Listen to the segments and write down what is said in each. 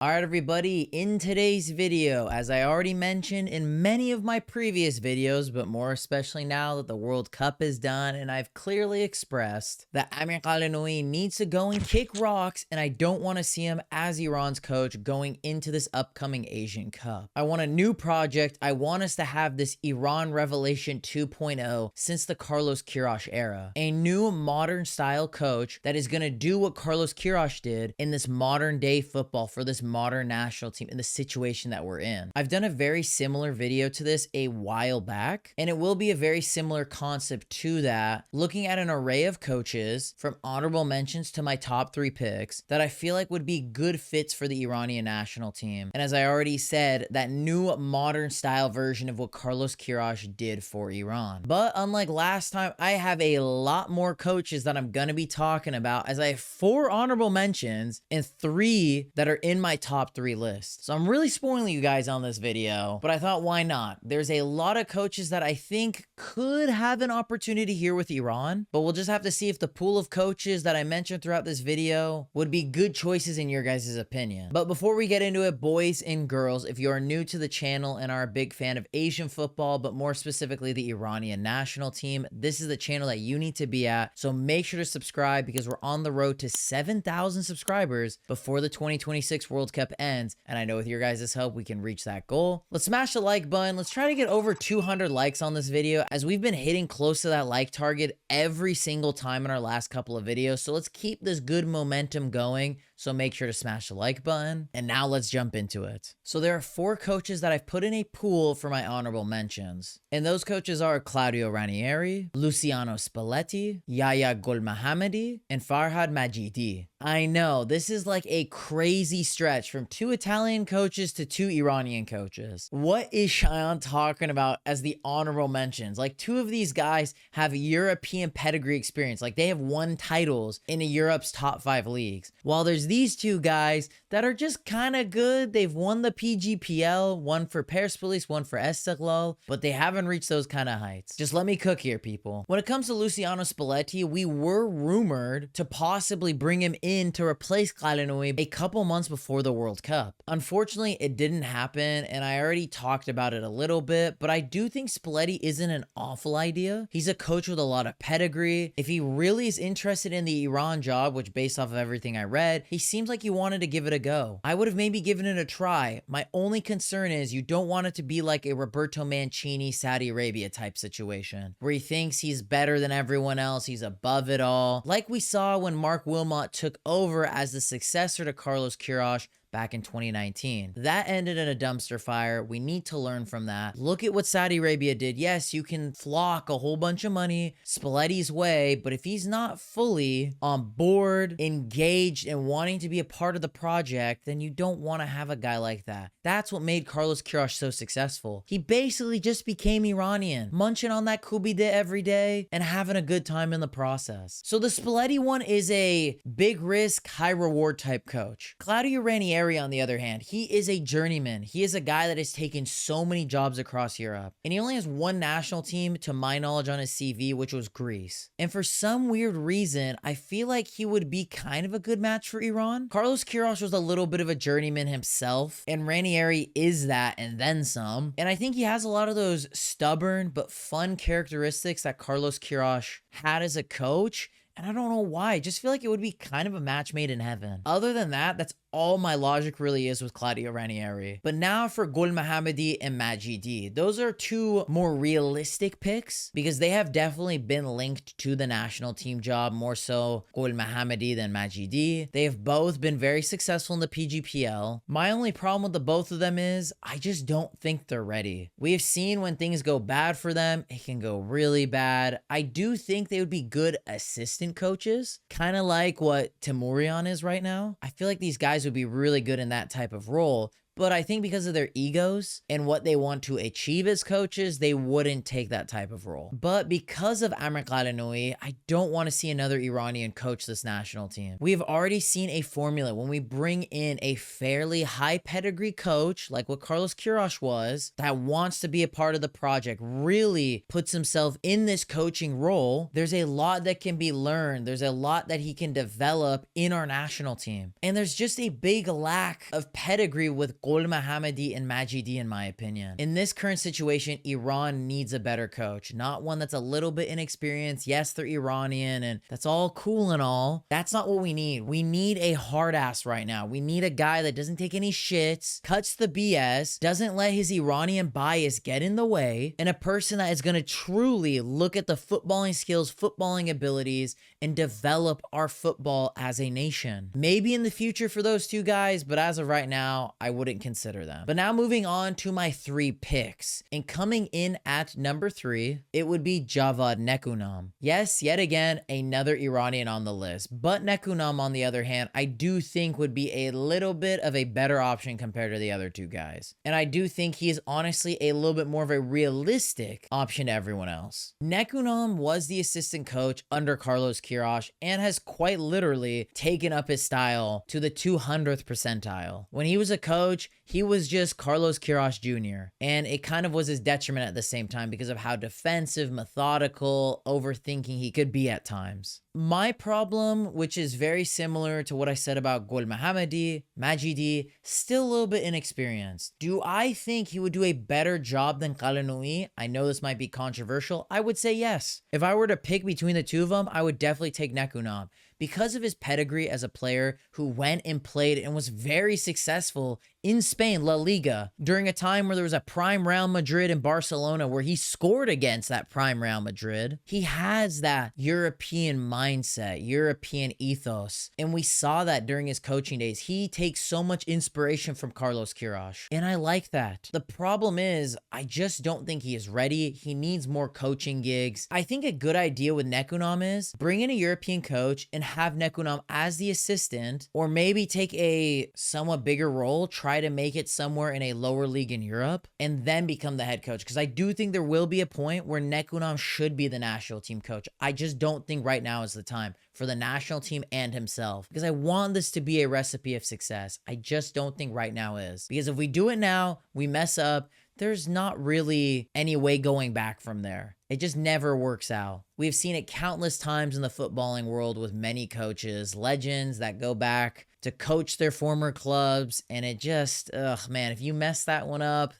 Alright everybody, in today's video, as I already mentioned in many of my previous videos, but more especially now that the World Cup is done and I've clearly expressed that Amir Khalenoui needs to go and kick rocks and I don't want to see him as Iran's coach going into this upcoming Asian Cup. I want a new project. I want us to have this Iran Revelation 2.0 since the Carlos Queiroz era. A new modern style coach that is going to do what Carlos Queiroz did in this modern day football for this modern national team in the situation that we're in. I've done a very similar video to this a while back, and it will be a very similar concept to that, looking at an array of coaches from honorable mentions to my top 3 picks that I feel like would be good fits for the Iranian national team. And as I already said, that new modern style version of what Carlos Queiroz did for Iran. But unlike last time, I have a lot more coaches that I'm gonna be talking about, as I have 4 honorable mentions and 3 that are in my top 3 list. So I'm really spoiling you guys on this video, but I thought, why not? There's a lot of coaches that I think could have an opportunity here with Iran, but we'll just have to see if the pool of coaches that I mentioned throughout this video would be good choices in your guys' opinion. But before we get into it, boys and girls, if you are new to the channel and are a big fan of Asian football, but more specifically the Iranian national team, this is the channel that you need to be at. So make sure to subscribe because we're on the road to 7,000 subscribers before the 2026 World Cup ends, and I know with your guys' help we can reach that goal. Let's smash the like button. Let's try to get over 200 likes on this video, as we've been hitting close to that like target every single time in our last couple of videos. So let's keep this good momentum going. So make sure to smash the like button. And now let's jump into it. So there are 4 coaches that I've put in a pool for my honorable mentions. And those coaches are Claudio Ranieri, Luciano Spalletti, Yahya Golmohammadi, and Farhad Majidi. I know, this is like a crazy stretch from 2 Italian coaches to 2 Iranian coaches. What is Cheyenne talking about as the honorable mentions? Like, 2 of these guys have European pedigree experience. Like, they have won titles in Europe's top 5 leagues. While there's these 2 guys that are just kind of good. They've won the PGPL, one for Persepolis, one for Esteghlal, but they haven't reached those kind of heights. Just let me cook here, people. When it comes to Luciano Spalletti, we were rumored to possibly bring him in to replace Khalenoui a couple months before the World Cup. Unfortunately, it didn't happen, and I already talked about it a little bit, but I do think Spalletti isn't an awful idea. He's a coach with a lot of pedigree. If he really is interested in the Iran job, which based off of everything I read, he seems like he wanted to give it a go. I would have maybe given it a try. My only concern is you don't want it to be like a Roberto Mancini, Saudi Arabia type situation, where he thinks he's better than everyone else, he's above it all. Like we saw when Mark Wilmot took over as the successor to Carlos Queiroz back in 2019. That ended in a dumpster fire. We need to learn from that. Look at what Saudi Arabia did. Yes, you can flock a whole bunch of money Spalletti's way, but if he's not fully on board, engaged, and wanting to be a part of the project, then you don't want to have a guy like that. That's what made Carlos Queiroz so successful. He basically just became Iranian, munching on that kubide every day and having a good time in the process. So the Spalletti one is a big risk, high reward type coach. Claudio Ranieri, on the other hand, he is a journeyman. He is a guy that has taken so many jobs across Europe, and he only has 1 national team to my knowledge on his CV, which was Greece. And for some weird reason, I feel like he would be kind of a good match for Iran. Carlos Queiroz was a little bit of a journeyman himself, and Ranieri is that and then some. And I think he has a lot of those stubborn but fun characteristics that Carlos Queiroz had as a coach. And I don't know why. I just feel like it would be kind of a match made in heaven. Other than that, that's all my logic really is with Claudio Ranieri. But now for Golmohammadi and Majidi. Those are 2 more realistic picks because they have definitely been linked to the national team job, more so Golmohammadi than Majidi. They have both been very successful in the PGPL. My only problem with the both of them is I just don't think they're ready. We have seen when things go bad for them, it can go really bad. I do think they would be good assistant coaches, kind of like what Timurian is right now. I feel like these guys would be really good in that type of role, but I think because of their egos and what they want to achieve as coaches, they wouldn't take that type of role. But because of Amir Qalanoui, I don't want to see another Iranian coach this national team. We have already seen a formula when we bring in a fairly high pedigree coach, like what Carlos Queiroz was, that wants to be a part of the project, really puts himself in this coaching role. There's a lot that can be learned. There's a lot that he can develop in our national team. And there's just a big lack of pedigree with Gol Mohammadi and Majidi, in my opinion. In this current situation, Iran needs a better coach, not one that's a little bit inexperienced. Yes, they're Iranian and that's all cool and all. That's not what we need. We need a hard ass right now. We need a guy that doesn't take any shits, cuts the BS, doesn't let his Iranian bias get in the way, and a person that is going to truly look at the footballing skills, footballing abilities, and develop our football as a nation. Maybe in the future for those two guys, but as of right now, I wouldn't consider them. But now moving on to my 3 picks. And coming in at number 3, it would be Javad Nekunam. Yes, yet again, another Iranian on the list. But Nekunam, on the other hand, I do think would be a little bit of a better option compared to the other two guys. And I do think he is honestly a little bit more of a realistic option to everyone else. Nekunam was the assistant coach under Carlos Queiroz and has quite literally taken up his style to the 200th percentile. When he was a coach, he was just Carlos Queiroz Jr. And it kind of was his detriment at the same time because of how defensive, methodical, overthinking he could be at times. My problem, which is very similar to what I said about Gol Mohammadi, Majidi, still a little bit inexperienced. Do I think he would do a better job than Qalanoui? I know this might be controversial. I would say yes. If I were to pick between the two of them, I would definitely take Nekunam. Because of his pedigree as a player who went and played and was very successful in Spain, La Liga, during a time where there was a prime Real Madrid and Barcelona where he scored against that prime Real Madrid. He has that European mindset, European ethos, and we saw that during his coaching days. He takes so much inspiration from Carlos Queiroz, and I like that. The problem is, I just don't think he is ready. He needs more coaching gigs. I think a good idea with Nekunam is bring in a European coach and have Nekunam as the assistant, or maybe take a somewhat bigger role, try to make it somewhere in a lower league in Europe, and then become the head coach. Because I do think there will be a point where Nekunam should be the national team coach. I just don't think right now is the time for the national team and himself, because I want this to be a recipe of success. I just don't think right now is. Because if we do it now, we mess up, there's not really any way going back from there. It just never works out. We've seen it countless times in the footballing world with many coaches, legends that go back to coach their former clubs, and it just, man, if you mess that one up,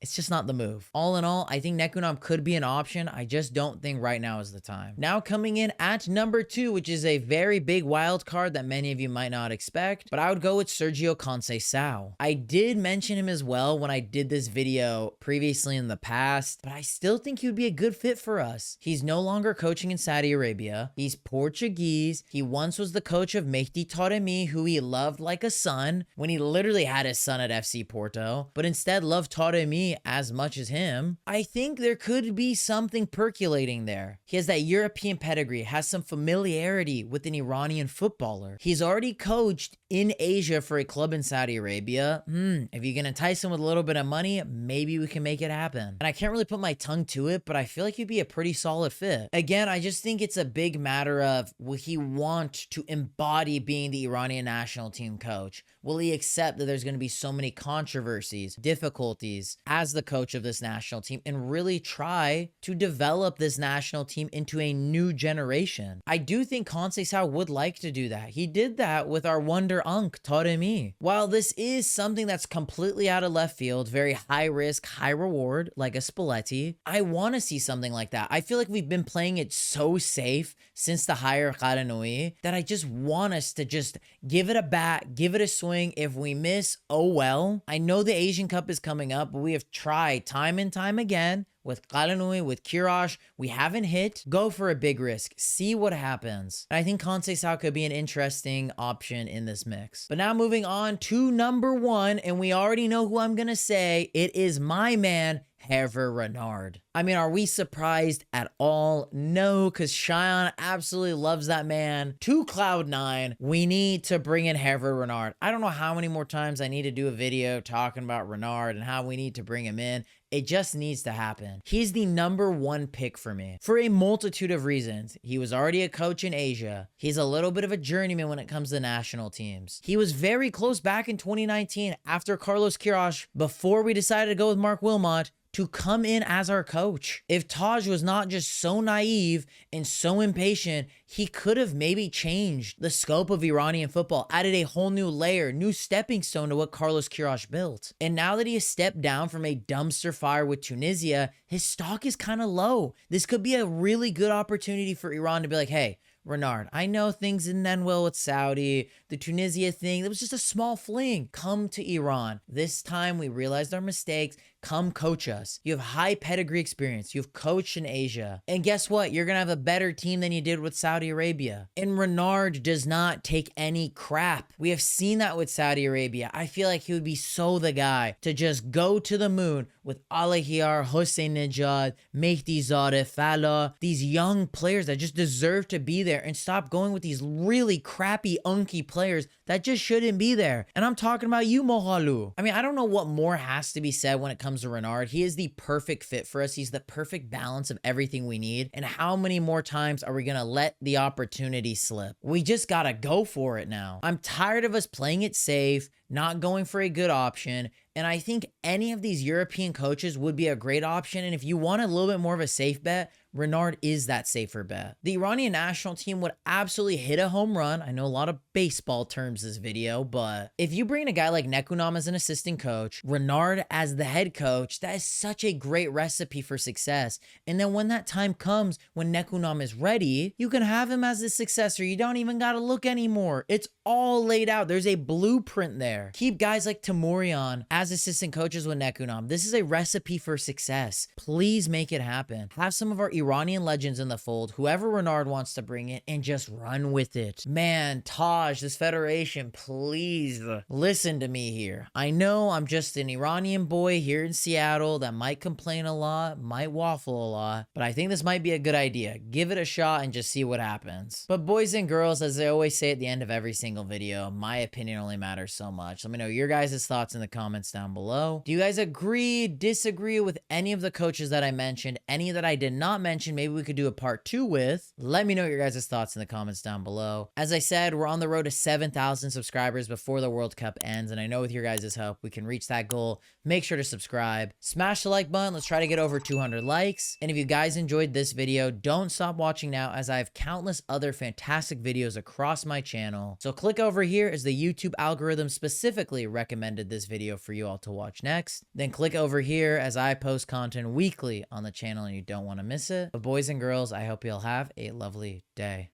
it's just not the move. All in all, I think Nekunam could be an option. I just don't think right now is the time. Now coming in at number 2, which is a very big wild card that many of you might not expect, but I would go with Sergio Conceição. I did mention him as well when I did this video previously in the past, but I still think he would be a good fit for us. He's no longer coaching in Saudi Arabia. He's Portuguese. He once was the coach of Mehdi Taremi, who he loved like a son when he literally had his son at FC Porto, but instead loved Taremi as much as him. I think there could be something percolating there. He has that European pedigree, has some familiarity with an Iranian footballer. He's already coached in Asia for a club in Saudi Arabia. If you can entice him with a little bit of money, maybe we can make it happen. And I can't really put my tongue to it, but I feel like he'd be a pretty solid fit. Again, I just think it's a big matter of, will he want to embody being the Iranian national team coach? Will he accept that there's going to be so many controversies, difficulties as the coach of this national team, and really try to develop this national team into a new generation? I do think Conceição would like to do that. He did that with our wonder Unk, Taremi. While this is something that's completely out of left field, very high risk, high reward, like a Spalletti, I want to see something like that. I feel like we've been playing it so safe since the hire of Qalanoui that I just want us to just give it a bat, give it a swing. If we miss, oh well. I know the Asian Cup is coming up, but we have tried time and time again with Qalanoui, with Queiroz. We haven't hit. Go for a big risk. See what happens. And I think Conceição could be an interesting option in this mix. But now moving on to number 1, and we already know who I'm going to say. It is my man, Hervé Renard. I mean, are we surprised at all? No, because Cheyenne absolutely loves that man to Cloud9. We need to bring in Hervé Renard. I don't know how many more times I need to do a video talking about Renard and how we need to bring him in. It just needs to happen. He's the #1 pick for me for a multitude of reasons. He was already a coach in Asia. He's a little bit of a journeyman when it comes to national teams. He was very close back in 2019 after Carlos Queiroz, before we decided to go with Mark Wilmot, to come in as our coach. If Taj was not just so naive and so impatient, he could have maybe changed the scope of Iranian football, added a whole new layer, new stepping stone to what Carlos Queiroz built. And now that he has stepped down from a dumpster fire with Tunisia, his stock is kind of low. This could be a really good opportunity for Iran to be like, hey, Renard, I know things didn't end well with Saudi, the Tunisia thing, it was just a small fling. Come to Iran. This time we realized our mistakes. Come coach us. You have high pedigree experience. You've coached in Asia. And guess what? You're going to have a better team than you did with Saudi Arabia. And Renard does not take any crap. We have seen that with Saudi Arabia. I feel like he would be so the guy to just go to the moon with Alahiyar, Hossein Nejad, Mehdi Zareh, Falah, these young players that just deserve to be there, and stop going with these really crappy, unky players that just shouldn't be there. And I'm talking about you, Mohalu. I mean, I don't know what more has to be said when it comes to Renard. He is the perfect fit for us. He's the perfect balance of everything we need. And how many more times are we going to let the opportunity slip? We just got to go for it now. I'm tired of us playing it safe, not going for a good option. And I think any of these European coaches would be a great option. And if you want a little bit more of a safe bet, Renard is that safer bet. The Iranian national team would absolutely hit a home run. I know a lot of baseball terms this video, but if you bring in a guy like Nekunam as an assistant coach, Renard as the head coach, that is such a great recipe for success. And then when that time comes, when Nekunam is ready, you can have him as the successor. You don't even got to look anymore. It's all laid out. There's a blueprint there. Keep guys like Tamurian as assistant coaches with Nekunam. This is a recipe for success. Please make it happen. Have some of our Iranian legends in the fold, whoever Renard wants to bring in, and just run with it. Man, Taj, this federation, please listen to me here. I know I'm just an Iranian boy here in Seattle that might complain a lot, might waffle a lot, but I think this might be a good idea. Give it a shot and just see what happens. But boys and girls, as I always say at the end of every single video, my opinion only matters so much. Let me know your guys' thoughts in the comments down below. Do you guys agree, disagree with any of the coaches that I mentioned? Any that I did not mention, maybe we could do a part 2 with? Let me know your guys' thoughts in the comments down below. As I said, we're on the road to 7,000 subscribers before the World Cup ends, and I know with your guys' help, we can reach that goal. Make sure to subscribe. Smash the like button. Let's try to get over 200 likes. And if you guys enjoyed this video, don't stop watching now, as I have countless other fantastic videos across my channel. So click over here, as the YouTube algorithm specifically recommended this video for you all to watch next. Then click over here, as I post content weekly on the channel and you don't want to miss it. But boys and girls, I hope you'll have a lovely day.